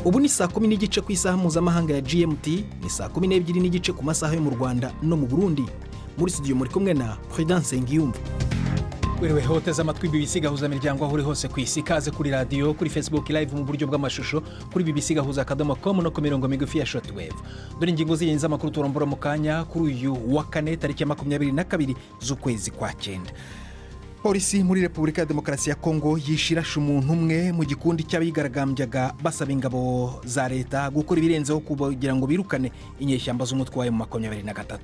Ubu ni saa 10:30 ku isaha mpuzamahanga ya GMT, ni saa 12:30 ku masaha yo mu Rwanda no mu Burundi. Muri studio muri kumwe na Prudence Ngiyumva. Wewe hoteza amatwi BBC gahuza miryango aho uri hose ku isi, kaze kuri radio, kuri Facebook live mu buryo bw'amashusho, kuri bbcgahuza.com no ku mirongo migufi ya shortwave. Dore ingingo z'ingenzi z'amakuru turambura mu kanya kuri uyu wa kane tariki ya 22 z'ukwezi kwa 9. Polisi muri Repubulika ya Demokarasi ya Kongo yishirashe umuntu umwe mu gikundi cy'abigaragambyaga basaba ingabo za leta gukora ibirenzeho kugira ngo birukane inyeshyamba z'umutwaye mu 23.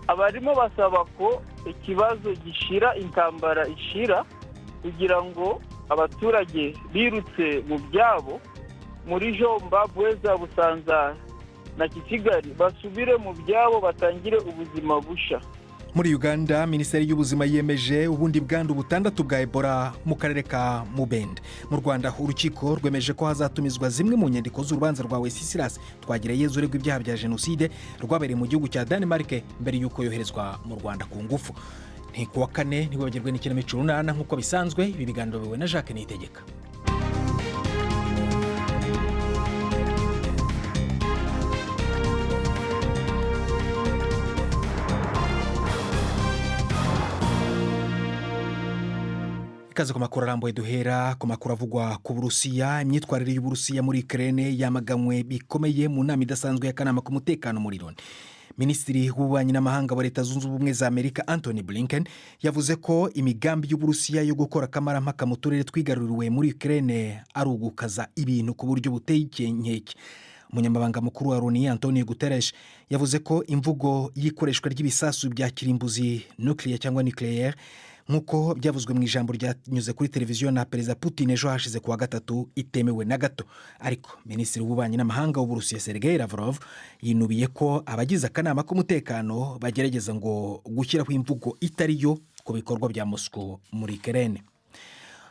Abarimo basaba ko ikibazo gishira, intambara ishira, kugira ngo abaturage birutse mu byabo muri Jomba, Bweza, Busanza na Kisigari basubire mu byabo batangire ubuzima busha. Muri Uganda, Minisiteri y'Ubuzima yemeje ubundi bwandu butandatu bwa Ebola mu karere ka Mubende. Mu Rwanda, urukiko rwemeje ko hazatumizwa zimwe mu nyandiko z'urubanza rwa Wenceslas Twagirayezu uregwa ibyaha bya jenoside rwabereye mu gihugu cya Denmark mbere y'uko yoherezwa mu Rwanda ku ngufu. Ni kuwa kane ntiwibagirwe n'ikinamico runana nk'uko bisanzwe. Ibi biganiro biwe na Jacques Niyitegeka. Ikaze ku makuru arambuye, duhera ku makuru avugwa ku Burusiya. Imyitwarire y'Uburusiya muri Ukraine yamaganwe bikomeye mu nama idasanzwe y'akanama k'umutekano muri Loni. Minisitiri w'ububanyi n'amahanga wa Leta Zunze Ubumwe za Amerika Antony Blinken yavuze ko imigambi y'Uburusiya yo gukora kamarampaka mu turere twigaruriwe muri Ukraine ari ugukaza ibintu ku buryo buteye inkeke. Umunyamabanga mukuru wa Loni Antonio Guterres yavuze ko imvugo y'ikoreshwa ry'ibisasu bya kirimbuzi nuclear cyangwa nucleaire nk'uko byavuzwe mu ijambo ryanyuze kuri televiziyo na Perezida Putin ejo hashize kuwa gatatu itemewe na gato. Ariko Minisitiri w'ububanyi n'amahanga w'Uburusiya Sergei Lavrov yinubiye ko abagize akanama k'umutekano bagerageza ngo gushyiraho imvugo itari yo ku bikorwa bya Moscow muri Ukraine.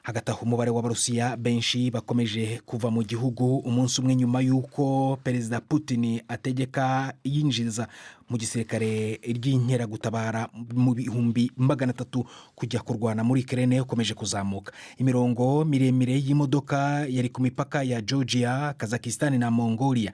Hagati aho umubare w'Abarusiya benshi bakomeje kuva mu gihugu umunsi umwe nyuma y'uko Perezida Putin ategeka yinjiza mu gisirikare ry'inkeragutabara mu 300 kujya kurwana muri Ukraine ukomeje kuzamuka. Imirongo miremire y'imodoka yari ku mipaka ya Georgia, Kazakhstan na Mongolia.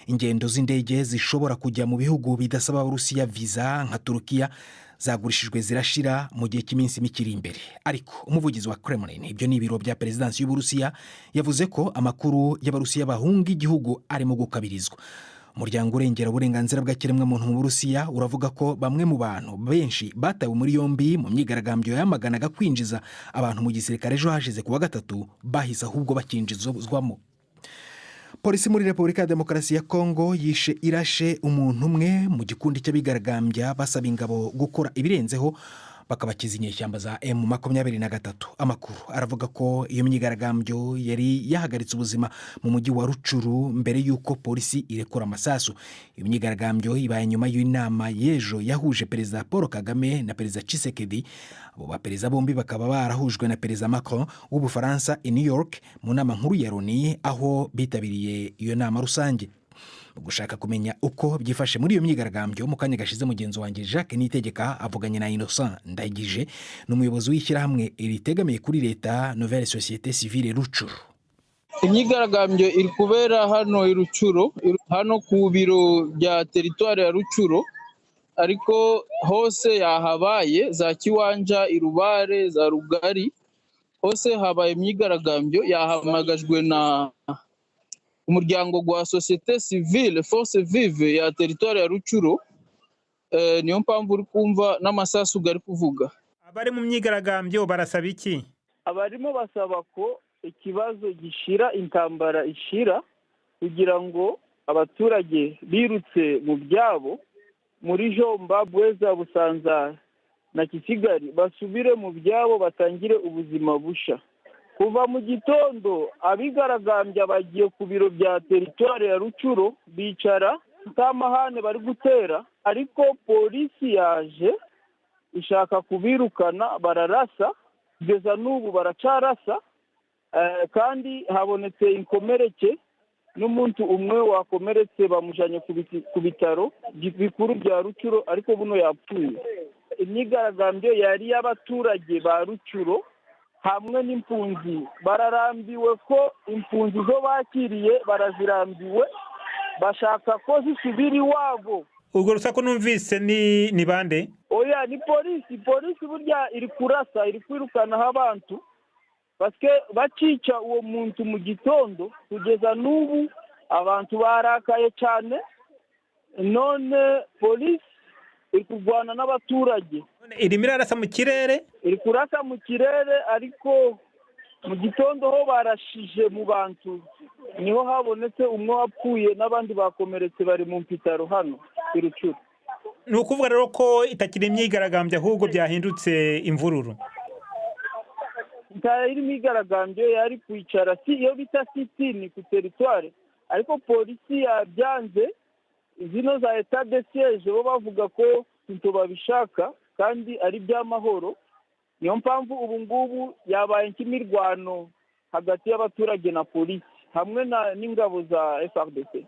Ingendo z'indege zishobora kujya mu bihugu bidasaba Abarusiya visa nka Turukiya zagurishijwe zirashira mu gihe cy'iminsi mikiri imbere. Ariko umuvugizi wa Kremlin, ibyo ni ibiro bya Perezidansi y'Uburusiya, yavuze ko amakuru y'Abarusiya bahunga igihugu arimo gukabirizwa. Umuryango urengera uburenganzira bw'ikiremwamuntu mu Burusiya uravuga ko bamwe mu bantu benshi batawe muri yombi mu myigaragambyo yamaganaga kwinjiza abantu mu gisirikare ejo hashize kuwa gatatu bahise ahubwo bakinjizwamo. Polisi muri Repubulika ya Demokarasi ya Kongo irashe umuntu umwe mu gikundi cy'abigaragambya basaba ingabo gukora ibirenzeho bakabakiza inyeshyamba za M23. Amakuru aravuga ko iyo myigaragambyo yari yahagaritse ubuzima mu mujyi wa Rucuru mbere y'uko polisi irekura amasasu. Iyo myigaragambyo ibaye nyuma y'inama y'ejo yahuje Perezida Paul Kagame na Perezida Tshisekedi. Abo baperezida bombi bakaba barahujwe na Perezida Macron w'Ubufaransa i New York mu nama nkuru ya Loni, aho bitabiriye iyo nama rusange. Gushaka kumenya uko byifashe muri iyo myigaragambyo, mu kanya gashize mugenzi wanjye Jacques Niyitegeka avuganye na Innocent Ndayigije, n'umuyobozi w'ishyirahamwe ritegamiye kuri leta Nouvelle Société Civile Rucuru. Imyigaragambyo iri kubera hano i Rucuru, hano ku biro bya teritwari ya Rucuru, ariko hose yahabaye za Kiwanja, Irubare, za Rugari, hose habaye imyigaragambyo yahamagajwe na umuryango gwa Société Civile Force Vive ya teritwari ya Rucuru. Niyo mpamvu uri kumva n'amasasu gari kuvuga. Abari mu myigaragambyo barasaba iki? Abarimo basaba ko ikibazo gishira, intambara ishira, kugira ngo abaturage birutse mu byabo muri Jomba, Bweza, Busanza na Kisigari basubire mu byabo batangire ubuzima busha. Kuva mu gitondo abigaragambya bagiye ku biro bya teritwari ya Rucuru bicara ntamahane bari gutera, ariko polisi yaje ishaka kubirukana, bararasa, kugeza n'ubu baracarasa, kandi habonetse inkomereke n'umuntu umwe wakomeretse bamujanye ku bitaro bikuru bya Rucuru, ariko buno yapfuye. Imyigaragambyo yari y'abaturage ba Rucuru hamwe n'impunzi bararambiwe ko impunzi zo bakiriye barazirambiwe bashaka ko zisubira iwabo. Urwo rusaku numvise ni bande? Oya, ni polisi burya iri kurasa, iri kwirukanaho abantu paske bacica uwo muntu mu gitondo kugeza n'ubu abantu barakaye cyane, none polisi iri kurwana n'abaturage. Irimo irarasa mu kirere? Iri kurasa mu kirere, ariko mu gitondo ho barashije mu bantu, niho habonetse umwe wapfuye n'abandi bakomeretse bari mu mpitaro hano i Rucuru. Ni ukuvuga rero ko itakiri imyigaragambyo ahubwo byahindutse imvururu? Iri myigaragambyo yari kwicara iyo bita sitini ku teritware, ariko polisi yabyanze. Zino za etat de siège bo bavuga ko sinto babishaka kandi ari by'amahoro, niyo mpamvu ubu ngubu yabaye nk'imirwano hagati y'abaturage na polisi hamwe n'ingabo za FARDC.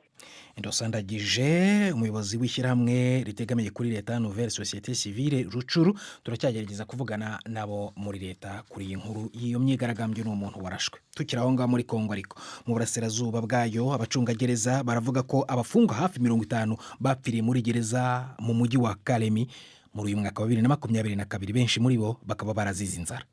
Ndosandagije umuyobozi w'ishyirahamwe ritegamiye kuri leta Nouvelle Société Civile Rucuru, turacyagerageza kuvugana nabo muri leta kuri iyi nkuru y'iyo myigaragambyo n'umuntu warashwe. Tukiri aho ngaho muri Kongo, ariko mu burasirazuba bwayo abacungagereza baravuga ko abafungwa hafi 50 bapfiriye muri gereza mu mujyi wa Kalemi muri uyu mwaka wa 2022, benshi muri bo bakaba barazize inzara.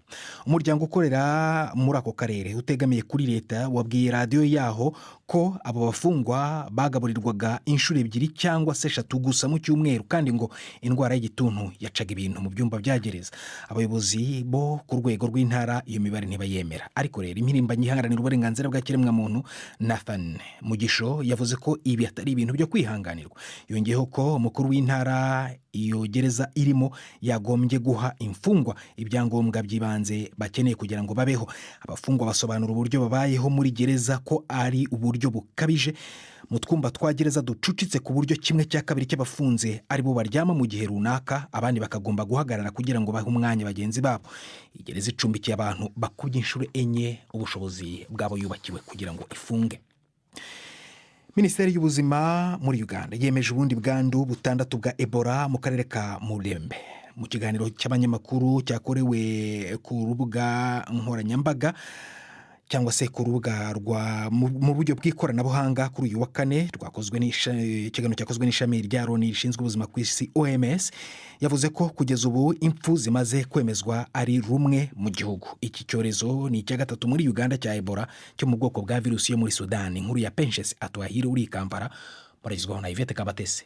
Umuryango ukorera muri ako karere utegamiye kuri leta wabwiye radio yaho ko abo bafungwa bagaburirwaga inshuro 2 cyangwa se 3 gusa mu cyumweru, kandi ngo indwara y'igituntu yacaga ibintu mu byumba bya gereza. Abayobozi bo ku rwego rw'intara iyo mibare ntibayemera, ariko rero impirimbanyi ihanganira uburenganzira bwa kiremwamuntu Nathan Mugisho yavuze ko ibi atari ibintu byo kwihanganirwa. Yongeyeho ko umukuru w'intara iyo gereza irimo yagombye guha imfungwa ibyangombwa by'ibanze bakeneye kugira ngo babeho. Abafungwa basobanura uburyo babayeho muri gereza ko ari uburyo bukabije. Mu twumba twa gereza ducucitse ku buryo 1/2 cy'abafunze ari bo baryama mu gihe runaka, abandi bakagomba guhagarara kugira ngo bahe umwanya bagenzi babo. Igereza icumbikiye abantu bakubye inshuro 4 ubushobozi bwabo yubakiwe kugira ngo ifunge. Minisiteri y'ubuzima muri Uganda yemeje ubundi bwandu 6 bwa Ebola mu karere ka Mulembe. Mu kiganiro cy'abanyamakuru cyakorewe ku rubuga nkoranyambaga cyangwa se ku rubuga mu buryo bw'ikoranabuhanga kuri uyu wa kane, ikiganiro cyakozwe n'ishami rya Loni rishinzwe ubuzima ku isi OMS, yavuze ko kugeza ubu impfu zimaze kwemezwa ari rumwe mu gihugu. Iki cyorezo ni icya 3 muri Uganda cya Ebola cyo mu bwoko bwa virusi yo muri Sudan. Inkuru ya Penches Atwahire uri Kampala, barizwaho na Yvette Kabatese.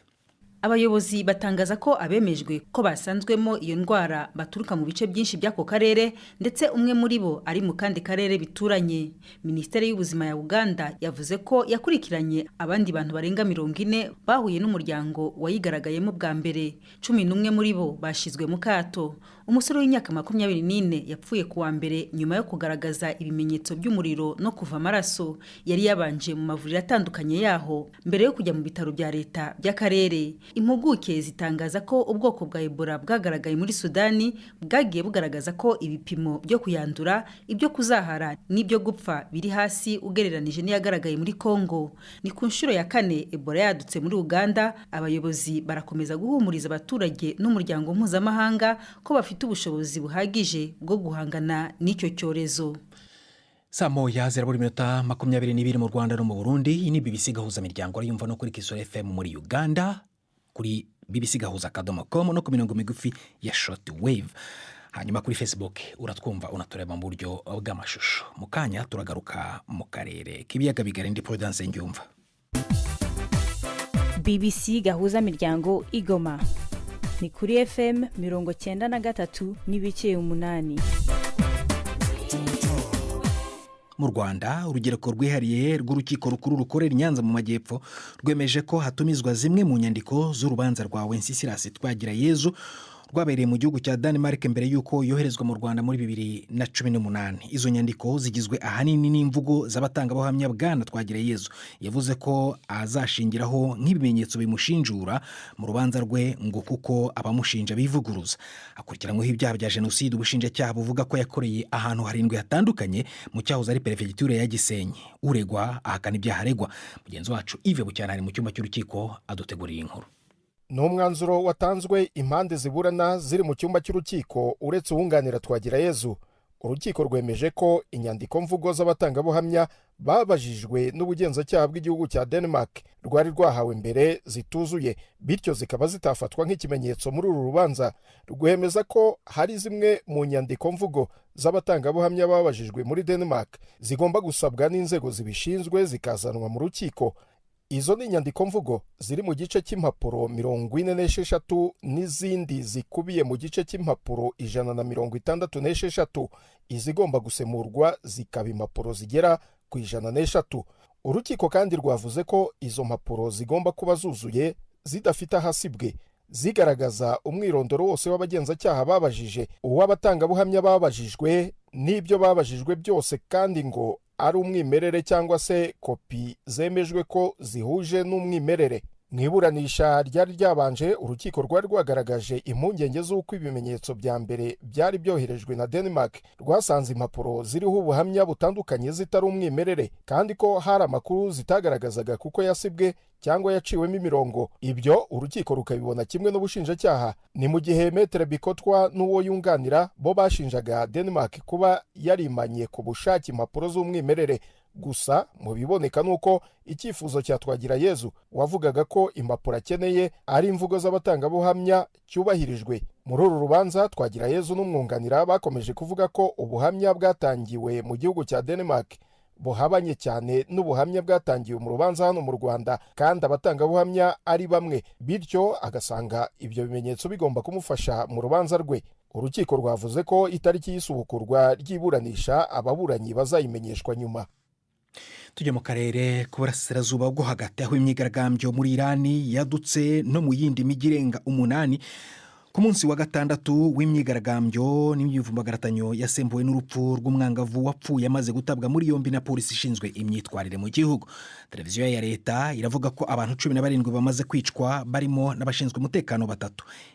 Abayobozi batangaza ko abemejwe ko basanzwemo iyo ndwara baturuka mu bice byinshi by'ako karere, ndetse umwe muri bo ari mu kandi karere bituranye. Minisiteri y'ubuzima ya Uganda yavuze ko yakurikiranye abandi bantu barenga 40 bahuye n'umuryango wayigaragayemo bwa mbere. 11 muri bo bashizwe mu kato. Umusore w'imyaka 24 yapfuye kuwa mbere nyuma yo kugaragaza ibimenyetso by'umuriro no kuva amaraso. Yari yabanje mu mavuriro atandukanye yaho mbere yo kujya mu bitaro bya leta by'akarere. Impuguke zitangaza ko ubwoko bwa Ebola bwagaragaye muri Sudani bwagiye bugaragaza ko ibipimo byo kuyandura, ibyo kuzahara n'ibyo gupfa biri hasi ugereranije n'iyagaragaye muri Kongo. Ni ku nshuro ya 4 Ebola yadutse muri Uganda. Abayobozi barakomeza guhumuriza abaturage n'umuryango mpuzamahanga ko bafite ubushobozi buhagije bwo guhangana n'icyo cyorezo. Saa moya 22 mu Rwanda no mu Burundi. Ni BBC gahuza miryango yumva no kuri Kisoro FM muri Uganda, kuri bbc.com no ku mirongo migufi ya shortwave. Hanyuma kuri Facebook uratwumva unatureba mu buryo bw'amashusho. Mu kanya turagaruka mu karere k'ibiyaga bigari. Ndi Prudence Ngyumva. BBC gahuza miryango Igoma ni kuri FM 93 n'ibice 8. Mu Rwanda urugereko rwihariye rw'urukiko rukuru rukorera Nyanza mu majyepfo rwemeje ko hatumizwa zimwe mu nyandiko z'urubanza rwa Wenceslas Twagirayezu rwabereye mu gihugu cya Denmark mbere yuko yoherezwa mu Rwanda muri 2018. Izo nyandiko zigizwe ahanini n'imvugo z'abatangabuhamya bwana Twagirayezu yavuze ko azashingiraho nk'ibimenyetso bimushinjura mu rubanza rwe, ngo kuko abamushinja bivuguruza. Akurikiranyweho ibyaha bya jenoside, ubushinjacyaha buvuga ko yakoreye ahantu 7 hatandukanye mu cyahoze ari perefegitura ya Gisenyi. Uregwa ahakana ibyaha aregwa. Mugenzi wacu Yves Bucyana mu cyumba cy'urukiko aduteguriye inkuru. Ni umwanzuro watanzwe impande ziburana ziri mu cyumba cy'urukiko uretse uwunganira Twagirayezu. urukiko rwemeje ko inyandiko mvugo z'abatangabuhamya babajijwe n'ubugenzacyaha bw'igihugu cya Denmark rwari rwahawe mbere zituzuye, bityo zikaba zitafatwa nk'ikimenyetso muri uru rubanza. Rwemeza ko hari zimwe mu nyandiko mvugo z'abatangabuhamya babajijwe muri Denmark zigomba gusabwa n'inzego zibishinzwe zikazanwa mu rukiko. Izo ni inyandiko mvugo ziri mu gice cy'impapuro 46 n'izindi zikubiye mu gice cy'impapuro 166. Izigomba gusemurwa zikaba impapuro zigera ku 106. Urukiko kandi rwavuze ko izo mpapuro zigomba kuba zuzuye, zidafite ahasibwe, zigaragaza umwirondoro wose w'abagenzacyaha babajije, uw'abatangabuhamya babajijwe n'ibyo babajijwe byose, kandi ngo ari umwimerere cyangwa se kopi zemejwe ko zihuje n'umwimerere. Mu iburanisha ryari ryabanje, urukiko rwari rwagaragaje impungenge z'uko ibimenyetso bya mbere byari byoherejwe na Denmark rwasanze impapuro ziriho ubuhamya butandukanye zitari umwimerere, kandi ko hari amakuru zitagaragazaga kuko yasibwe cyangwa yaciwemo imirongo. Ibyo urukiko rukabibona kimwe n'ubushinjacyaha. Ni mu gihe Maître Bikotwa n'uwo yunganira bo bashinjaga Denmark kuba yarimanye ku bushake impapuro z'umwimerere. Gusa mu biboneka nuko icyifuzo cya Twagirayezu wavugaga ko impapuro akeneye ari imvugo z'abatangabuhamya cyubahirijwe. Muri uru rubanza Twagirayezu n'umwunganira bakomeje kuvuga ko ubuhamya bwatangiwe mu gihugu cya Denmark buhabanye cyane n'ubuhamya bwatangiwe mu rubanza hano mu Rwanda, kandi abatangabuhamya ari bamwe, bityo agasanga ibyo bimenyetso bigomba kumufasha mu rubanza rwe. Urukiko rwavuze ko itariki y'isubukurwa ry'iburanisha ababuranyi bazayimenyeshwa nyuma. Tujya mu karere k'uburasirazuba bwo hagati, aho imyigaragambyo muri Irani yadutse no mu yindi mijyi irenga 8. Ku munsi wa gatandatu w'imyigaragambyo n'imyivumbagatanyo yasembuwe n'urupfu rw'umwangavu wapfuye amaze gutabwa muri yombi na polisi ishinzwe imyitwarire mu gihugu. Televiziyo ya leta iravuga ko abantu 17 bamaze kwicwa, barimo n'abashinzwe umutekano 3.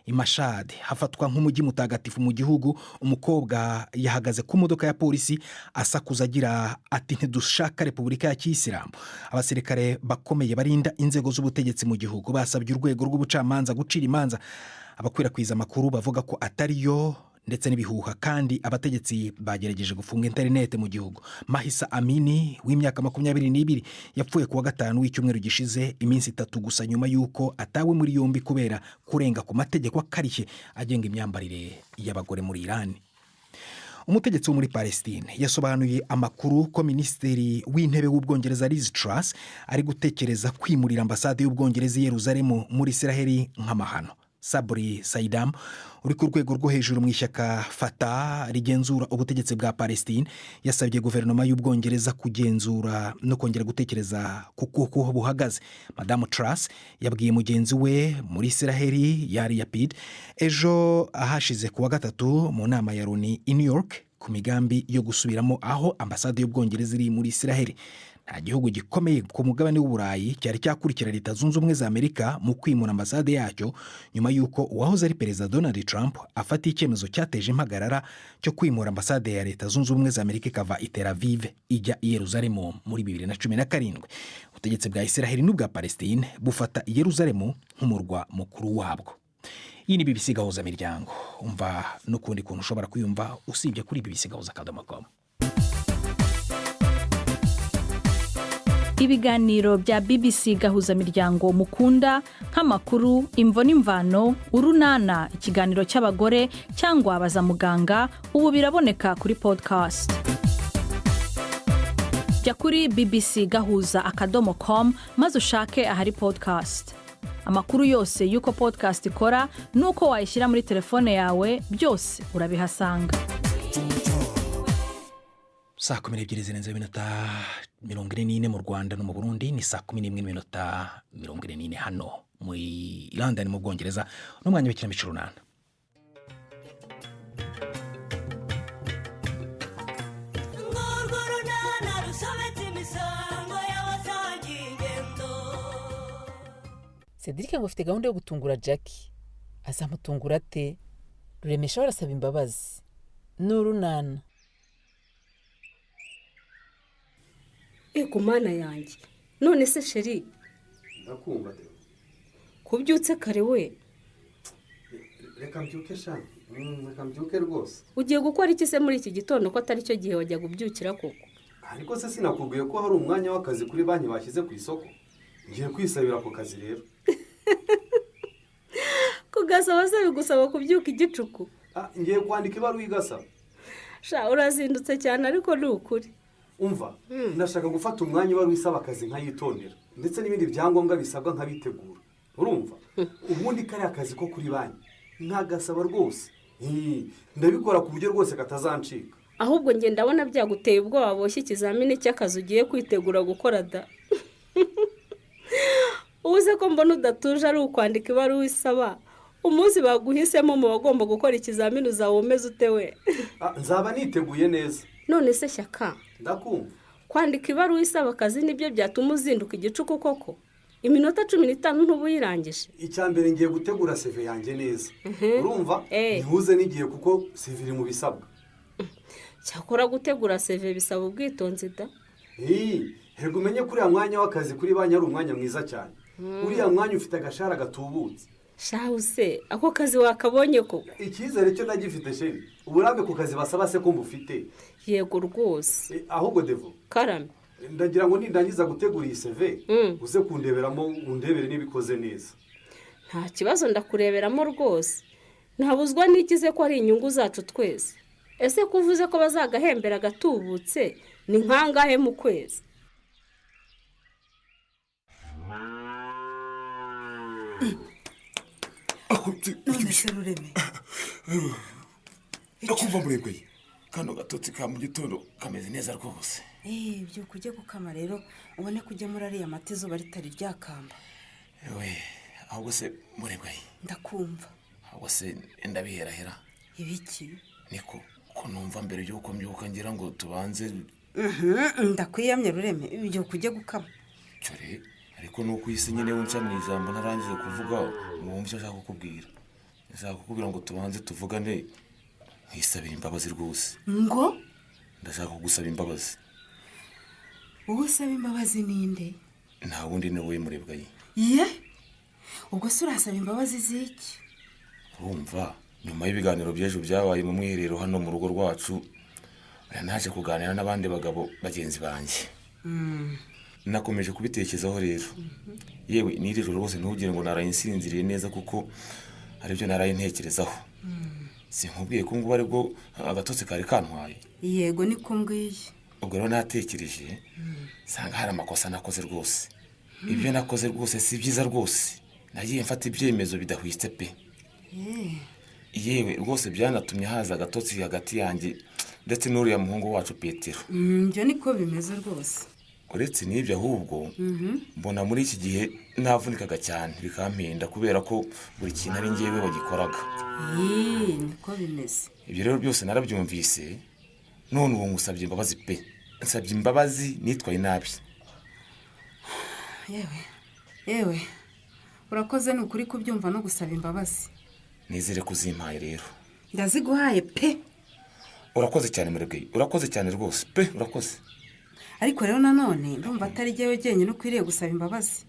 I Mashhad, hafatwa nk'umujyi mutagatifu mu gihugu, umukobwa yahagaze ku modoka ya polisi asakuza agira ati ntidushaka Repubulika ya Kiyisilamu. Abasirikare bakomeye barinda inzego z'ubutegetsi mu gihugu basabye urwego rw'ubucamanza gucira imanza abakwirakwiza amakuru bavuga ko atariyo ndetse n'ibihuha, kandi abategetsi bagerageje gufunga interinete mu gihugu. Mahisa Amini w'imyaka 22 yapfuye kuwa gatanu w'icyumweru gishize, iminsi 3 gusa nyuma y'uko atawe muri yombi kubera kurenga ku mategeko akarishye agenga imyambarire y'abagore muri Iran. Umutegetsi wo muri Palestine yasobanuye amakuru ko Minisitiri w'Intebe w'Ubwongereza Liz Truss ari gutekereza kwimurira ambasade y'Ubwongereza i Yerusalemu muri Isiraheli nk'amahano. Sabri Saidam uri ku rwego rwo hejuru mu ishyaka Fatah rigenzura ubutegetsi bwa Palestine yasabye guverinoma y'Ubwongereza kugenzura no kongera gutekereza kuko buhagaze. Madame Truss yabwiye mugenzi we muri Isiraheli Yair Lapid ejo ahashize kuwa gatatu mu nama ya Loni i New York ku migambi yo gusubiramo aho ambasade y'Ubwongereza iri muri Isiraheli. Nta gihugu gikomeye ku mugabane w'Uburayi cyari cyakurikira Leta Zunze Ubumwe za Amerika mu kwimura ambasade yacyo nyuma y'uko uwahoze ari Perezida Donald Trump afata icyemezo cyateje impagarara cyo kwimura ambasade ya Leta Zunze Ubumwe za Amerika ikava i Tel Aviv ijya i Yerusalemu muri 2017. Ubutegetsi bwa Isiraheli n'ubwa Palestine bufata i Yerusalemu nk'umurwa mukuru wabwo. Iyi ni BBC Gahuza Miryango. Umva n'ukundi kuntu ushobora kuyumva usibye kuri bbcgahuza.com. Ibiganiro bya BBC Gahuza Miryango mukunda nk'amakuru, imvo n'imvano, urunana, ikiganiro cy'abagore cyangwa abaza muganga, ubu biraboneka kuri podcast. Jya kuri bbcgahuza.com maze ushake ahari podcast. Amakuru yose y'uko podcast ikora n'uko wayishyira muri telefone yawe byose urabihasanga. Saa 12:44 mu Rwanda no mu Burundi, ni saa 11:44 hano mu London mu Bwongereza, n'umwanya w'ikinamico runana. Cedric ngo afite gahunda yo gutungura Jackie. Azamutungura ate? Ruremesha barasaba imbabazi. N'urunana. Ego mana yanjye, none se sheri ndakumva de kubyutse kare we. reka mbyuke shana reka mbyuke rwose. ugiye gukora iki se muri iki gitondo ko atari cyo gihe wajya kubyukira koko? Ariko se sinakubwiye ko hari umwanya w'akazi kuri banki bashyize ku isoko? Ngiye kwisabira ako kazi rero. kugasaba se bigusaba kubyuka igicuku? Ngiye kwandika ibaruwa igasaba. Sha urazindutse cyane ariko ni ukuri. Umva, ndashaka gufata umwanya ibaruwa isaba akazi nkayitondera ndetse n'ibindi byangombwa bisabwa nkabitegura. Urumva? Ubundi kariya akazi ko kuri banki nkagasaba rwose. Ndabikora ku buryo rwose katazancika. Ahubwo nge ndabona byaguteye ubwoba waboshye ikizamini cy'akazi ugiye kwitegura gukora da. Ubuze ko mbona udatuje ari ukwandika ibaruwa isaba. Umunsi baguhisemo mu bagomba gukora ikizamini uzawumeze utewe. Nzaba niteguye neza. None se Shyaka, ndakumva. Kwandika ibaruwa isaba akazi nibyo byatuma uzinduka igicuku koko? Iminota 15 ntubuyirangije. Icyambere ngiye gutegura CV yanjye neza. Urumva? Nihuze nigiye kuko CV iri mu bisabwa. Cyakora gutegura CV bisaba ubwitonzi da. Hego umenye kuri ya mwanya w'akazi kuri banki ari umwanya mwiza cyane. Uriya mwanya ufite agashara gatubutse. Shahuse, ako kazi wakabonye ko? Icyizere cyo nagifite sheri. Uburambe ku kazi basaba se ko mbufite. Yego rwose. Ahubwo Devo. Karame. Ndagira ngo nindangiza gutegura iyi CV, uze kundeberamo undebere nibikoze neza. Nta kibazo ndakureberamo rwose. Ntabuzwa n'ikize ko ari inyungu zacu twese. Ese kuvuze ko bazagahembera gatubutse ni nkangahe mu kwezi? None se Rureme. Ndakumva murebwe. Kano gatotsi ka mu gitondo kameze neza rwose. Byo kujye gukama rero ubone kujya muri ariya mata izuba ritari ryakamba. Ahubwo se murebwe. Ndakumva. Ahubwo se ndabiherahera. Ibiki? Niko ko numva mbere y'uko mbyuka ngira ngo tubanze. Ndakwiyamye Rureme ibyo kujye gukama. Cyore ariko nuko isi nyine wunca mu ijambo narangize kuvuga mwumva icyo nshaka kukubwira. Nshaka kukubwira ngo tubanze tuvugane nkisabira imbabazi rwose. Ngo ndashaka kugusaba imbabazi. Wowe usaba imbabazi ninde? Nta wundi ni wowe murebwaye. Ubwo se urasaba imbabazi ziki? Urumva nyuma y'ibiganiro by'ejo byabaye mu mwiherero hano mu rugo rwacu naje kuganira n'abandi bagabo bagenzi banjye. Nakomeje kubitekerezaho rero. Yewe n'iri joro rwose ntugire ngo narayinsinziriye neza kuko ari byo narayintekerezaho. Sinkubwiye ko ngo ari bwo agatotsi kari kantwaye. Yego niko mbwiye. Ubwo rero natekereje sanga hari amakosa nakoze rwose. Ibyo nakoze rwose si byiza rwose. Nagiye mfata ibyemezo bidahwitse pe. Yewe rwose byanatumye haza agatotsi hagati yanjye ndetse n'uriya muhungu wacu Petero. Byo niko bimeze rwose. Uretse n'ibyo ahubwo mbona muri iki gihe navunikaga cyane bikampenda kubera ko buri kintu ari ngewe wagikoraga. Niko bimeze. Ibyo rero byose narabyumvise none ubu ngusabye imbabazi pe. Nsabye imbabazi nitwaye nabi. Yewe urakoze ni ukuri kubyumva no gusaba imbabazi. Nizere kuzimpaye rero. Ndaziguhaye pe. Urakoze cyane murebwe. Urakoze cyane rwose pe urakoze. Ariko rero nanone ndumva atari jyewe jyenyine ukwiriye gusaba imbabazi.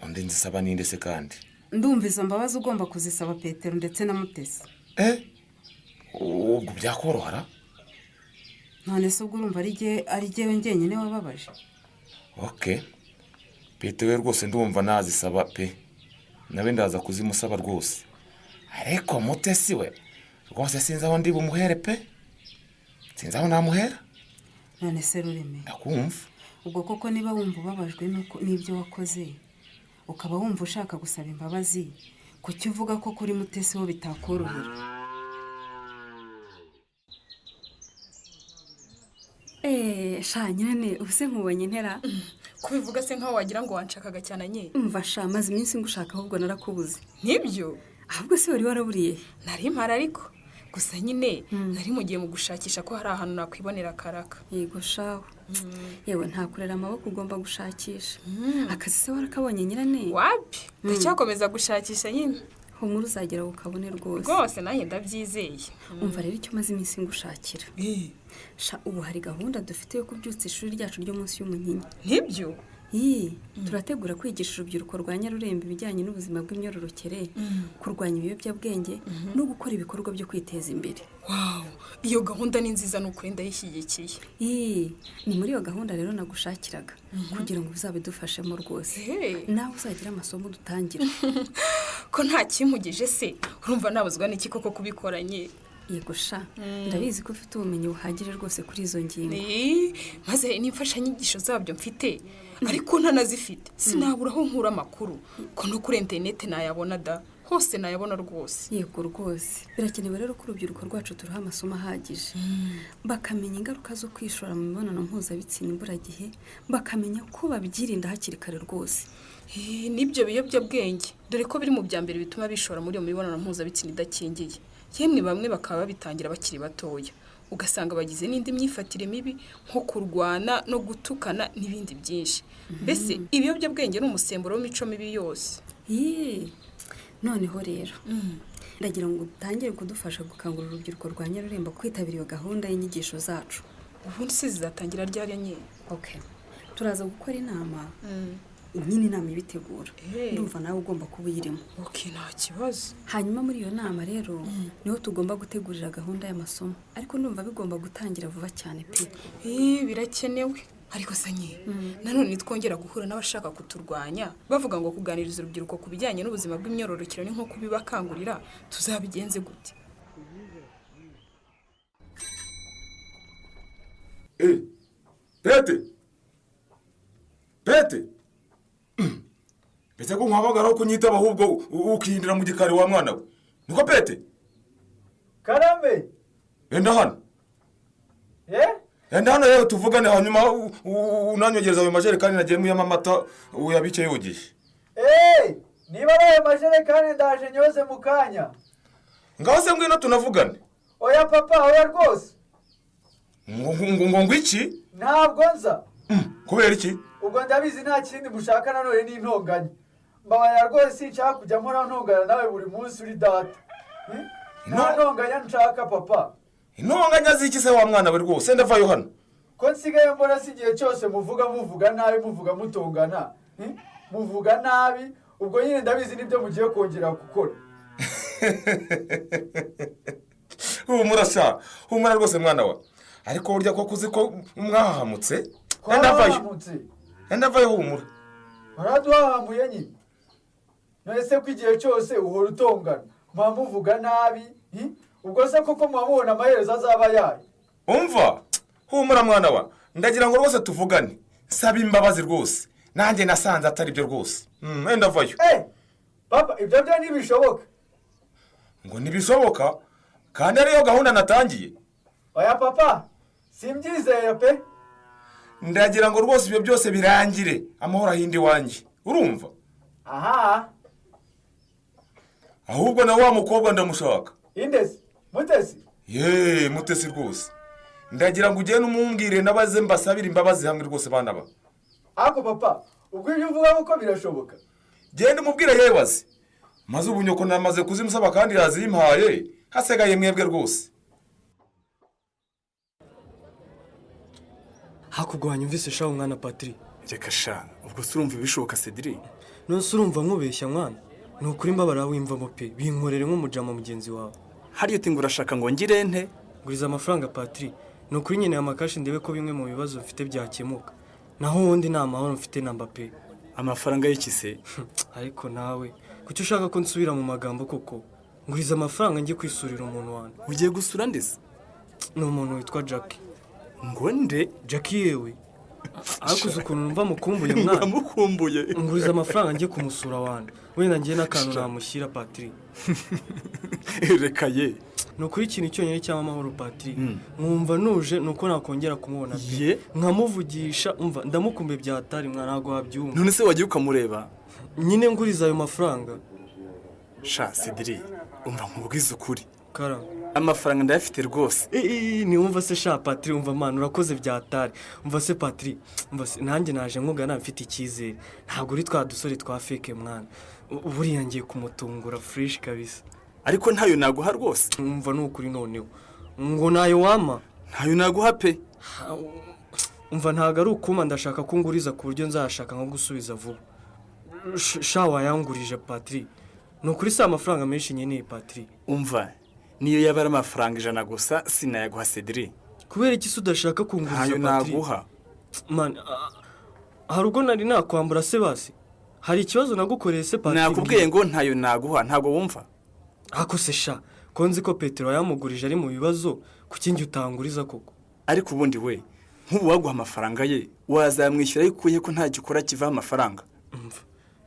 Undi nzisaba ninde se kandi? Ndumva izo mbabazi ugomba kuzisaba Petero ndetse na Mutesi. Ubwo byakorohara? None se ubwo urumva ari jyewe njyenyine wababaje? Okay. Petero rwose ndumva nazisaba pe. Nawe ndaza kuzimusaba rwose. Ariko Mutesi we rwose sinzi aho ndi bumuhere pe. Sinzi aho namuhera. None se Rureme. Ndakumva. Ubwo koko niba wumva ubabajwe n'ibyo wakoze ukaba wumva ushaka gusaba imbabazi kuki uvuga ko kuri Mutesi wo bitakorohera? Nyine ubuse nkubonye ntera kubivuga se nkaho wagira ngo wanshakaga cyane nye. Umva maze iminsi ngushaka ahubwo narakubuze. Nibyo ahubwo se wari waraburiye? Nari mpara ariko gusa nyine nari mugiye mu gushakisha ko hari ahantu nakwibonera karaka. Yego shaho. Yewe nta kurera amaboko ugomba gushakisha. Akazi se warakabonye nyirane? Wapi ndacyakomeza gushakisha nyine. Humura uzagera ukabone rwose. Rwose naye ndabyizeye. Umva rero icyo maze iminsi ngushakira. Ubu hari gahunda dufite yo kubyutsa ishuri ryacu ryo munsi y'umunyinya. Nibyo turategura kwigisha urubyiruko rwa Nyarurembe ibijyanye n'ubuzima bw'imyororokere, kurwanya ibiyobyabwenge no gukora ibikorwa byo kwiteza imbere. Iyo gahunda ni nziza n'ukuri ndayishyigikiye. Ni muri iyo gahunda rero nagushakiraga kugira ngo uzabidufashemo rwose, nawe uzagira amasomo dutangira. Ko nta kimpugije se, urumva nabuzwa n'iki koko kubikoranye? Yego sha, ndabizi ko ufite ubumenyi buhagije rwose kuri izo ngingo. Maze n'imfashanyigisho zabyo mfite, ariko ntanazifite sinabura aho nkura amakuru, ko no kuri interineti nayabona da, hose nayabona rwose. Yego rwose, birakenewe rero ko urubyiruko rwacu turuha amasomo ahagije, bakamenya ingaruka zo kwishora mu mibonano mpuzabitsina imburagihe, bakamenya ko babyirinda hakiri kare rwose. Nibyo biyobyabwenge, dore ko biri mu bya mbere bituma bishora muri iyo mibonano mpuzabitsina idakingiye. Yemwe bamwe bakaba babitangira bakiri batoya, ugasanga bagize n'indi myifatire mibi nko kurwana no gutukana n'ibindi byinshi. Mbese ibiyobyabwenge ni umusemburo w'imico mibi yose. Noneho rero ndagira ngo utangire kudufasha gukangurira urubyiruko rwa Nyarurembe kwitabira iyo gahunda y'inyigisho zacu. Ubundi se zizatangira ryari nyine? Turaza gukora inama, nyine inama ibitegura. Ndumva nawe ugomba kuba uyirimo. Nta kibazo. Hanyuma muri iyo nama rero niho tugomba gutegurira gahunda y'amasomo, ariko ndumva bigomba gutangira vuba cyane pe. Birakenewe. Ariko sanye nanone nitwongera guhura n'abashaka kuturwanya bavuga ngo kuganiriza urubyiruko ku bijyanye n'ubuzima bw'imyororokere ni nko kubibakangurira, tuzabigenze gute? Pete Pete ko nkabagaraho kunyitaba ahubwo ukindira mu gikari wa mwana we. Niko Pete? Karame. Enda hano. Enda hano rero tuvugane, hanyuma unanyogereza ayo majerekani nagiye muyama amata uyabice yogisha. Niba ayo majerekani ndaje nyoze mu kanya. Ngaho se ngwino tunavugane. Oya papa, oya rwose. Ngo iki? Ntabwo nza. Kubera iki? Ubwo ndabizi nta kindi mushaka nanone n'intonganya. Mbabara rwose sinshaka kujya mpora ntongana nawe buri munsi uri data. Nta ntonganya nshaka papa. Intonganya ziki se wa mwana we rwose ndavayo hano? Ko nsigaye mbona sigiye cyose muvuga nabi, muvuga mutongana. Muvuga nabi, ubwo nyine ndabizi nibyo mugiye kongera gukora. Humura rwose mwana wa. Ariko urya ko kuzi ko mwahamutse? Ndavayo humura. Waraduhahamuye nyine. Nese ko igihe cyose uhora utongana, muvuga nabi, ubwo se koko mwamubona amaherezo azaba yayo. Umva, humura mwana wa, ndagira ngo rwose tuvugane. Saba imbabazi rwose. Nanjye nasanze atari byo rwose. Ndavayo. Papa, ibyo byo ntibishoboka. Ngo ntibishoboka? Kandi ariyo gahunda natangiye. Oya papa, simbyizeye pe. Ndagira ngo rwose ibyo byose birangire, amahoro ahindi wanjye. Urumva? Aha. Ahubwo na wa mukobwa ndamushaka. Indesi, Mutesi. Mutesi rwose. Ndagira ngo ugende umumbwire nabaze mbasabira imbabazi hamwe rwose bana ba. Ako papa, ubwo ibyo uvuga uko birashoboka. Gende umubwire yebaze. Maze ubunyoko namaze kuzimusaba kandi yazimpaye, hasigaye mwebwe rwose. Hakugwanya umvise sha umwana Patri. Reka sha, ubwo surumva ibishoboka Cedric. None surumva nkubeshya mwana. Nukuri mbabara wimvamo pe, binkorere nk'umujama mugenzi wawe. Hariyo tinga urashaka ngo ngire nte? Nguriza amafaranga Patri. Nukuri nyene amakashi ndebe ko bimwe mu bibazo mfite byakemuka. Naho wundi nta mahoro mfite namba pe. Amafaranga y'iki se? Ariko nawe, kuki ushaka ko nsubira mu magambo koko? Nguriza amafaranga njye kwisurira umuntu wanjye. Ugiye gusura ndese? Ni umuntu witwa Jackie. Ngo nde? Jackie yewe. Akuze ukuntu numva mukumbuye mwana. Mukumbuye. Nguriza amafaranga njye kumusura wanjye. Wenda ngiye n'akantu namushyira Patri. Reka ye. Nukuri ikintu cyonyine cyama amahoro Patri. Mwumva nuje nuko nakongera kumubona pe. Nkamuvugisha umva ndamukumbe byatari mwana ntago wabyumva. None se wagiye ukamureba? Nyine nguriza ayo mafaranga. Sha Cedric, umva nkubwiza ukuri. Karama. Amafaranga ndayafite rwose. Ni umva se sha Patri, umva man urakoze byatari. Umva se Patri, umva se nanjye naje nkugana mfite icyizere. Ntabwo uri twa dusore twa fake mwana. Buriya ngiye kumutungura fresh kabisa. Ariko ntayo naguha rwose. Umva nukuri noneho. Ngo nayo wama. Ntayo naguha pe. umva ntabwo ari ukuma ndashaka ko nguriza ku buryo nzashaka nko gusubiza vuba. Sha wayangurije Patri, ni ukuri si amafaranga menshi nkeneye Patri. umva niyo yaba ari amafaranga 100 gusa sinayaguha Cedric. Kubera iki se udashaka kunguriza Patri? Patri? Naguha. Man, hari ubwo nari nakwambura se basi? Hari ikibazo nagukoreye se Patri? Nakubwiye ngo ntayo naguha, ntabwo wumva? Ako se sha, ko nzi ko Petero yamugurije ari mu bibazo, kuki njye utanguriza koko? Ariko ubundi we, nk'ubu waguha amafaranga ye, wazamwishyura yikuye ko nta gikora kiva amafaranga. Umva,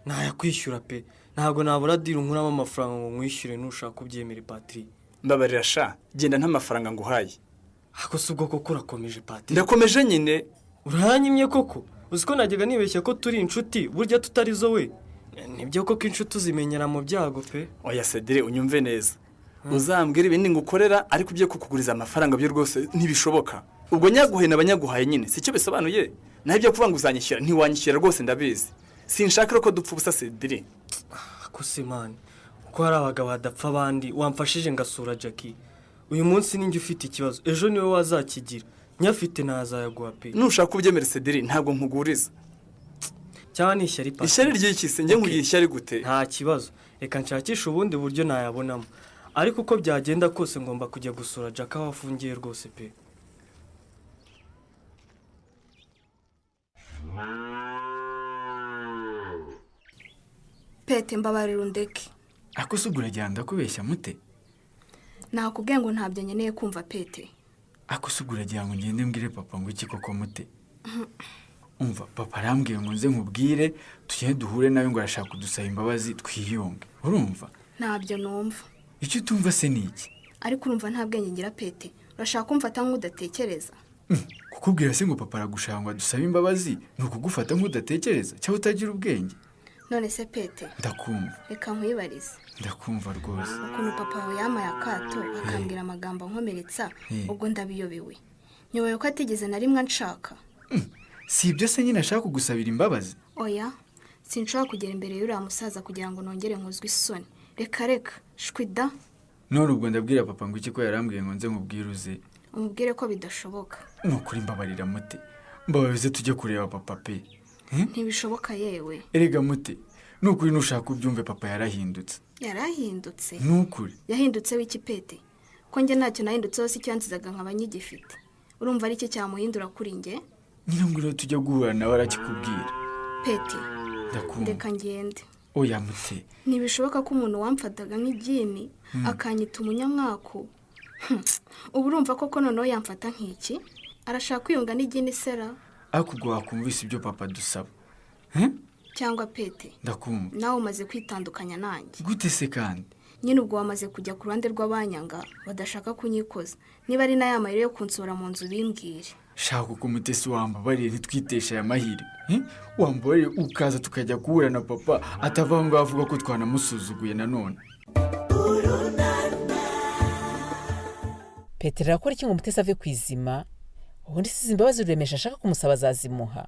nayakwishyura pe. Ntabwo nabura dira nkuramo amafaranga ngo nkwishyure nushaka kubyemera Patri. Mbabarira sha, genda nta mafaranga nguhaye. Ako se ubwo koko urakomeje Patri? Ndakomeje nyine. Uranyimye koko? Uzi ko najyaga nibeshya ko turi inshuti, burya tutarizo we. Nibyo koko inshuti uzimenyera mu byago pe. Oya Cedric unyumve neza. Uzambwira ibindi ngukorera ariko byo kukuguriza amafaranga byo rwose ntibishoboka. Ubwo nyaguhe nabanyaguhaye nyine, sicyo bisobanuye. Naho ibyo kuvuga ngo uzanyishyura ntiwanyishyura rwose ndabizi. Sinshaka ko dupfa ubusa Cedric. Ako se man, ko hari abagabo badapfa abandi, wamfashije ngasura Jackie. Uyu munsi ninjye ufite ikibazo, ejo niwe wazakigira. Nyafite nazayaguha pe. Nushaka kubyemera Cedric ntabwo nkuguriza. Cyane ishyari Patri. Ishyari ry'iki njye nkugiye ishyari gute? Nta kibazo. Reka nshakisha ubundi buryo nayabonamo. Ariko uko byagenda kose ngomba kujya gusura Jack aho afungiye rwose pe. Pete mbabarira undeke. Ako sugura jyanda kubeshya mute? Nakubwiye ngo ntabyo nkeneye kumva Pete. Ako sugura jyango ngende mbwire papa ngo iki koko mute? Umva papa arambwiye ngo nze nkubwire tujye duhure nawe ngo arashaka kudusaba imbabazi twiyunge. Urumva? Ntabyo numva. Icyo tumva se niki? Ariko urumva nta bwenge ngira Pete. Urashaka kumfata nk'udatekereza? Kukubwira se ngo papa aragushaka ngo adusaba imbabazi ni ukugufata nk'udatekereza cyangwa utagira ubwenge? None se Pete? Ndakumva. Reka nkwibarize. Ndakumva rwose. Ukuntu papa yawe yamaye akato akambwira amagambo nkomeretsa ubwo ndabiyobewe. Nyoboye ko atigeze na rimwe nshaka. Si ibyo se nyine ashaka kugusabira imbabazi? Oya, sinshaka kugera imbere y'uriya musaza kugira ngo nongere nkozwe isoni. Reka shwida. None ubwo ndabwira papa ngo iki ko yarambwiye ngo nze nkubwiruze. Umubwire ko bidashoboka. Nukuri mbabarira mute. Mbabaze tujye kureba papa pe. Ntibishoboka yewe. Erega mute. Nukuri nushaka ubyumve papa yarahindutse. Yarahindutse? Nukuri. Yahindutse w'iki Pete? Ko njye ntacyo nahindutseho si cyanzizaga nk'abanyigifite. Urumva ari cyo cyamuhindura kuri njye? Nyiranguriro tujya guhura nawe arakikubwira. Pete. Ndakumva. Reka ngende. Oya mute. Ntibishoboka ko umuntu wamfataga nk'igini akanyita umunyamwako. Ubu urumva koko noneho yamfata nk'iki? Arashaka kwiyunga n'igini sera? Akubwo wakumvise ibyo papa dusaba. Cyangwa Pete? Ndakumva. Nawe umaze kwitandukanya nanjye. Gute se kandi? Nyine ubwo wamaze kujya ku ruhande rw'abanyanga badashaka kunyikoza. Niba ari n'aya mayire yo kunsura mu nzu bimbwire. Shaka uko mutesi wambabariye ntitwitesha aya mahirwe. Wambabariye ukaza tukajya guhura na papa atava ngo avuga ko twanamusuzuguye nanone. Petero akora iki ngo mutesi ave ku izima? Ubundi sizi imbabazi Ruremesha ashaka kumusaba azazimuha.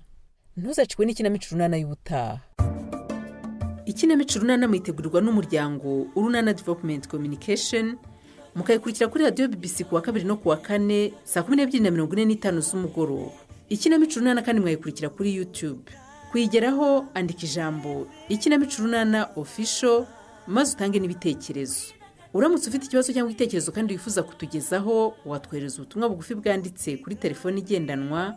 Ntuzacikwe n'ikinamico Urunana y'ubutaha. Ikinamico Urunana mwitegurirwa n'umuryango Urunana Development Communication, mukayikurikira kuri radio BBC kuwa 2 no kuwa 4 saa 12:45 z'umugoroba. Ikinamico Urunana kandi mwayikurikira kuri YouTube. Kuyigeraho andika ijambo Ikinamico Urunana Official maze utange n'ibitekerezo. Uramutse ufite ikibazo cyangwa igitekerezo kandi wifuza kutugezaho, watwohereza ubutumwa bugufi bwanditse kuri telefone igendanwa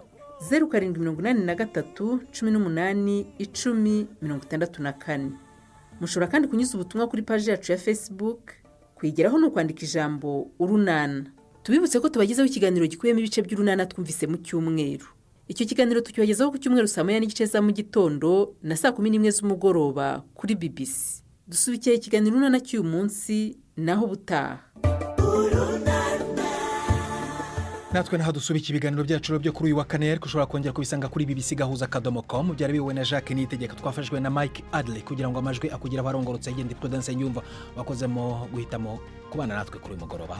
0783181064. Mushobora kandi kunyuza ubutumwa kuri page yacu ya Facebook. Kuyigeraho no kwandika ijambo Urunana. Tubibutse ko tubagezaho ikiganiro gikubiyemo ibice by'Urunana twumvise mu cyumweru. Icyo kiganiro tukibagezaho ku cyumweru saa 9:30 za mu gitondo na saa 11 z'umugoroba kuri BBC. Dusubikiye ikiganiro Urunana cy'uyu munsi naho butaha. natwe naho dusubika ibiganiro byacu byo kuri uyu wa kane ariko ushobora kongera kubisanga kuri bbc.gahuza.com. byari biwe na Jacques Niyitegeka, twafashijwe na Mike Adley kugira ngo amajwi akugire abarongorotse. Yende Prudence Nyumva wakozemo guhitamo kubana natwe kuri uyu mugoroba.